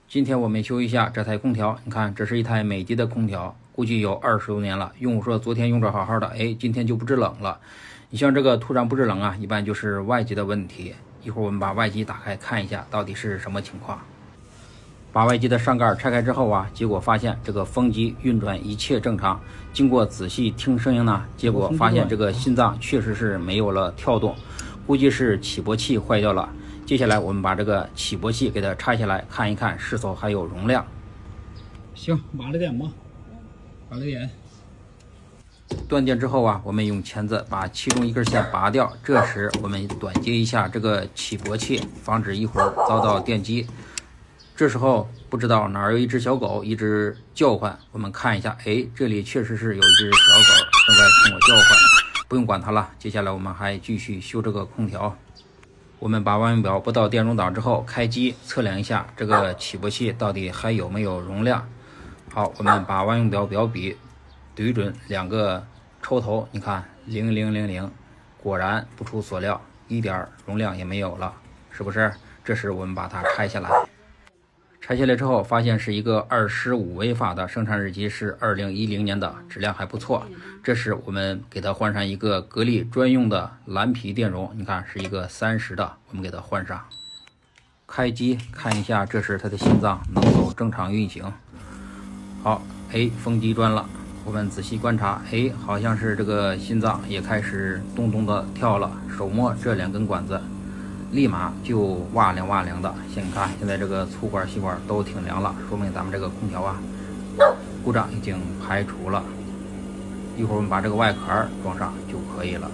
今天我们修一下这台空调，你看这是一台美的的空调，估计有20多年了。用户说昨天用着好好的，今天就不制冷了。你像这个突然不制冷啊，一般就是外机的问题。一会儿我们把外机打开看一下到底是什么情况。把外机的上盖拆开之后啊，结果发现这个风机运转一切正常。经过仔细听声音呢，结果发现这个心脏确实是没有了跳动，估计是起搏器坏掉了。接下来我们把这个起搏器给它拆下来看一看是否还有容量。行，拔了点吧，拔了点。断电之后啊，我们用钳子把其中一根线拔掉，这时我们短接一下这个起搏器，防止一会儿遭到电击。这时候不知道哪儿有一只小狗一直叫唤，我们看一下，这里确实是有一只小狗正在冲我叫唤，不用管它了。接下来我们还继续修这个空调。我们把万用表拨到电容档之后，开机测量一下这个起搏器到底还有没有容量。好，我们把万用表表笔对准2个抽头，你看0000，果然不出所料，一点容量也没有了，是不是？这时我们把它拆下来。拆下来之后，发现是一个25微法的，生产日期是2010年的，质量还不错。这时我们给它换上一个格力专用的蓝皮电容，你看是一个30的，我们给它换上。开机看一下，这时它的心脏能否正常运行。好，风机转了，我们仔细观察，好像是这个心脏也开始咚咚的跳了。手摸这2根管子，立马就哇凉哇凉的。你看现在这个粗管细管都挺凉了，说明咱们这个空调啊故障已经排除了。一会儿我们把这个外壳装上就可以了。